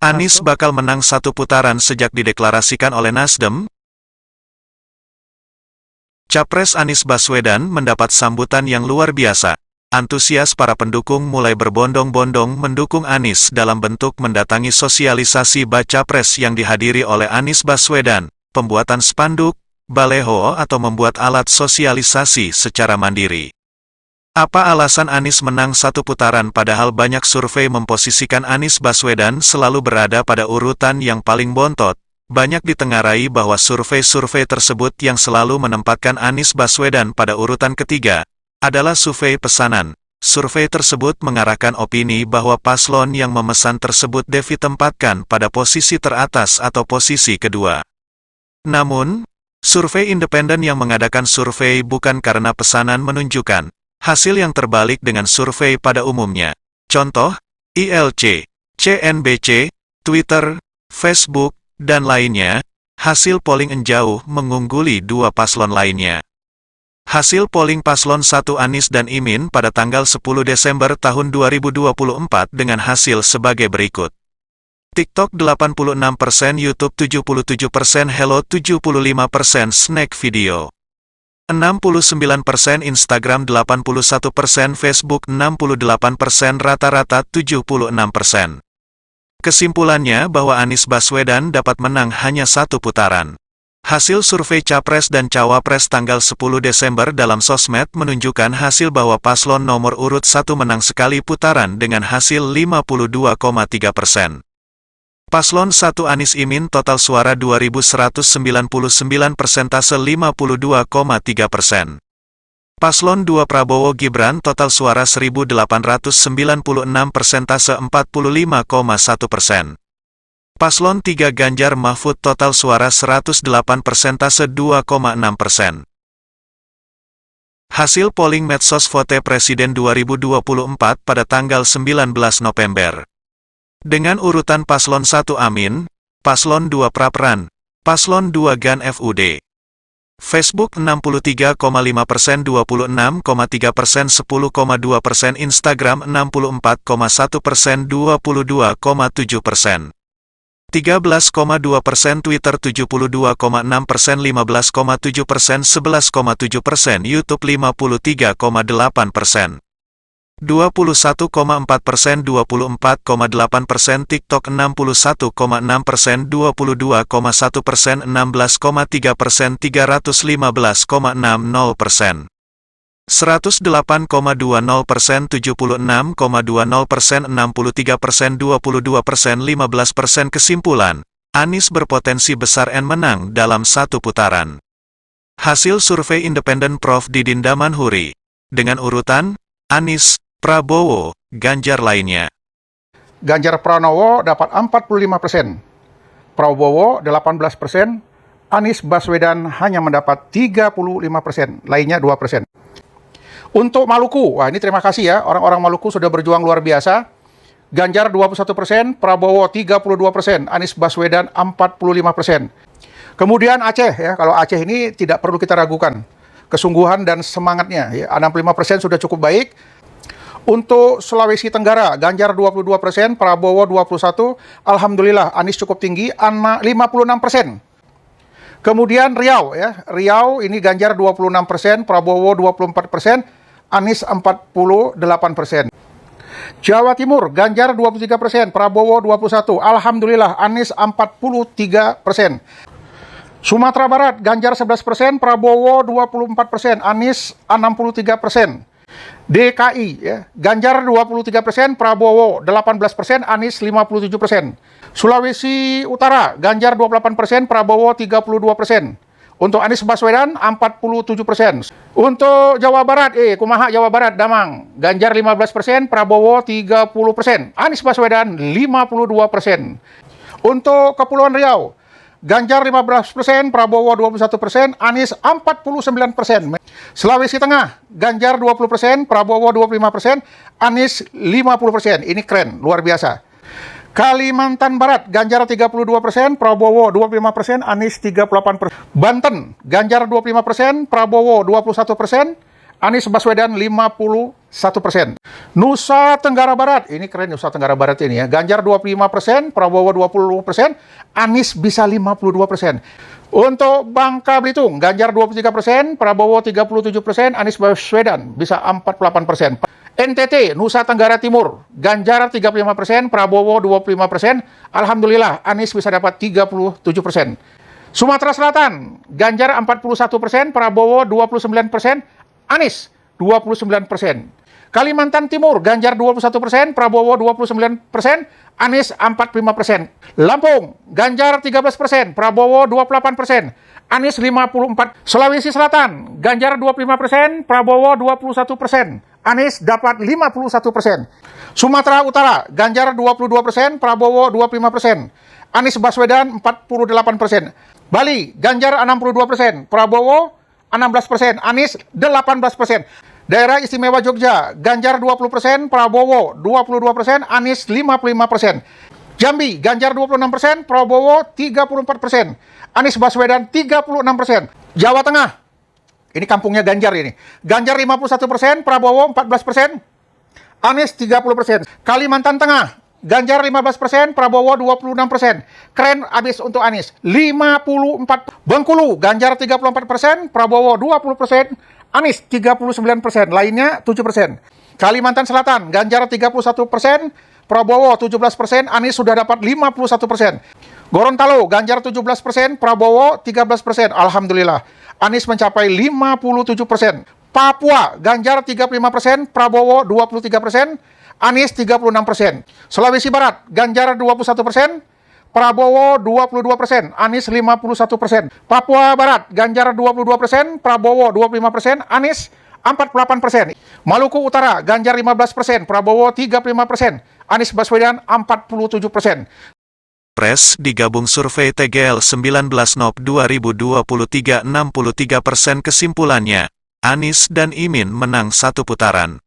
Anies bakal menang satu putaran sejak dideklarasikan oleh Nasdem. Capres Anies Baswedan mendapat sambutan yang luar biasa. Antusias para pendukung mulai berbondong-bondong mendukung Anies dalam bentuk mendatangi sosialisasi baca pres yang dihadiri oleh Anies Baswedan, pembuatan spanduk, baleho atau membuat alat sosialisasi secara mandiri. Apa alasan Anies menang satu putaran padahal banyak survei memposisikan Anies Baswedan selalu berada pada urutan yang paling bontot? Banyak ditengarai bahwa survei-survei tersebut yang selalu menempatkan Anies Baswedan pada urutan ketiga adalah survei pesanan. Survei tersebut mengarahkan opini bahwa paslon yang memesan tersebut ditempatkan pada posisi teratas atau posisi kedua. Namun, survei independen yang mengadakan survei bukan karena pesanan menunjukkan hasil yang terbalik dengan survei pada umumnya. Contoh, ILC, CNBC, Twitter, Facebook, dan lainnya, hasil polling jauh mengungguli dua paslon lainnya. Hasil polling paslon 1 Anies dan Imin pada tanggal 10 Desember tahun 2024 dengan hasil sebagai berikut. TikTok 86%, YouTube 77%, Hello 75%, Snack Video 69%, Instagram 81%, Facebook 68%, rata-rata 76%. Kesimpulannya bahwa Anies Baswedan dapat menang hanya satu putaran. Hasil survei Capres dan Cawapres tanggal 10 Desember dalam sosmed menunjukkan hasil bahwa paslon nomor urut 1 menang sekali putaran dengan hasil 52,3%. Paslon 1 Anies Imin total suara 2.199 persentase 52,3%. Paslon 2 Prabowo Gibran total suara 1.896 persentase 45,1%. Paslon 3 Ganjar Mahfud total suara 108 persentase 2,6%. Hasil polling medsos Vote Presiden 2024 pada tanggal 19 November. Dengan urutan Paslon 1 Amin, Paslon 2 Prapran, Paslon 2 Gan FUD. Facebook 63,5%, 26,3%, 10,2%, Instagram 64,1%, 22,7%. 13,2%, Twitter 72,6%, 15,7%, 11,7%, YouTube 53,8%. 21,4%, 24,8%, TikTok 61,6%, 22,1%, 16,3%, 315,60%. 108,20%, 76,20%, 63%, 22%, 15%. Kesimpulan, Anies berpotensi besar menang dalam satu putaran. Hasil survei independen Prof. Didin Damanhuri. Dengan urutan, Anies, Prabowo, Ganjar lainnya. Ganjar Pranowo dapat 45%, Prabowo 18%, Anies Baswedan hanya mendapat 35%, lainnya 2%. Untuk Maluku, wah ini terima kasih ya, orang-orang Maluku sudah berjuang luar biasa. Ganjar 21%, Prabowo 32%, Anies Baswedan 45%. Kemudian Aceh ya, kalau Aceh ini tidak perlu kita ragukan kesungguhan dan semangatnya ya, 65% sudah cukup baik. Untuk Sulawesi Tenggara, Ganjar 22%, Prabowo 21%, alhamdulillah Anies cukup tinggi, 56%. Kemudian Riau ya, Riau ini Ganjar 26%, Prabowo 24%, Anies 48%. Jawa Timur, Ganjar 23%, Prabowo 21%, alhamdulillah Anies 43%. Sumatera Barat, Ganjar 11%, Prabowo 24%, Anies 63%. DKI, ya, Ganjar 23%, Prabowo 18%, Anies 57%. Sulawesi Utara, Ganjar 28%, Prabowo 32%. Untuk Anies Baswedan 47%. Untuk Jawa Barat, kumaha Jawa Barat, Damang, Ganjar 15%, Prabowo 30%. Anies Baswedan 52%. Untuk Kepulauan Riau, Ganjar 15%, Prabowo 21%, Anies 49%. Sulawesi Tengah, Ganjar 20%, Prabowo 25%, Anies 50%. Ini keren, luar biasa. Kalimantan Barat, Ganjar 32%, Prabowo 25%, Anies 38%. Banten, Ganjar 25%, Prabowo 21%, Anies Baswedan 51%. Nusa Tenggara Barat, ini keren Nusa Tenggara Barat ini ya. Ganjar 25%, Prabowo 20%, Anies bisa 52%. Untuk Bangka Belitung, Ganjar 23%, Prabowo 37%, Anies Baswedan bisa 48%. NTT, Nusa Tenggara Timur, Ganjar 35%, Prabowo 25%, Alhamdulillah Anies bisa dapat 37%. Sumatera Selatan, Ganjar 41%, Prabowo 29%, Anies 29%. Kalimantan Timur, Ganjar 21%, Prabowo 29%, Anies 45%. Lampung, Ganjar 13%, Prabowo 28%, Anies 54%. Sulawesi Selatan, Ganjar 25%, Prabowo 21%, Anies dapat 51%. Sumatera Utara, Ganjar 22%, Prabowo 25%, Anies Baswedan 48%. Bali, Ganjar 62%, Prabowo 16%, Anies 18%. Daerah Istimewa Jogja, Ganjar 20%, Prabowo 22%, Anies 55%. Jambi, Ganjar 26%, Prabowo 34%, Anies Baswedan 36%. Jawa Tengah, ini kampungnya Ganjar ini. Ganjar 51%, Prabowo 14%, Anies 30%. Kalimantan Tengah, Ganjar 15%, Prabowo 26%. Keren abis untuk Anies, 54%. Bengkulu, Ganjar 34%, Prabowo 20%, Anies 39%, lainnya 7%. Kalimantan Selatan, Ganjar 31%, Prabowo 17%, Anies sudah dapat 51%. Gorontalo, Ganjar 17%, Prabowo 13%, Alhamdulillah. Anies mencapai 57%. Papua, Ganjar 35%, Prabowo 23%, Anies 36%. Sulawesi Barat, Ganjar 21%, Prabowo 22%, Anies 51%. Papua Barat, Ganjar 22%, Prabowo 25%, Anies 48%. Maluku Utara, Ganjar 15%, Prabowo 35%, Anies Baswedan 47%. Pres digabung survei TGL 19 Nov 2023 63% kesimpulannya, Anies dan Imin menang satu putaran.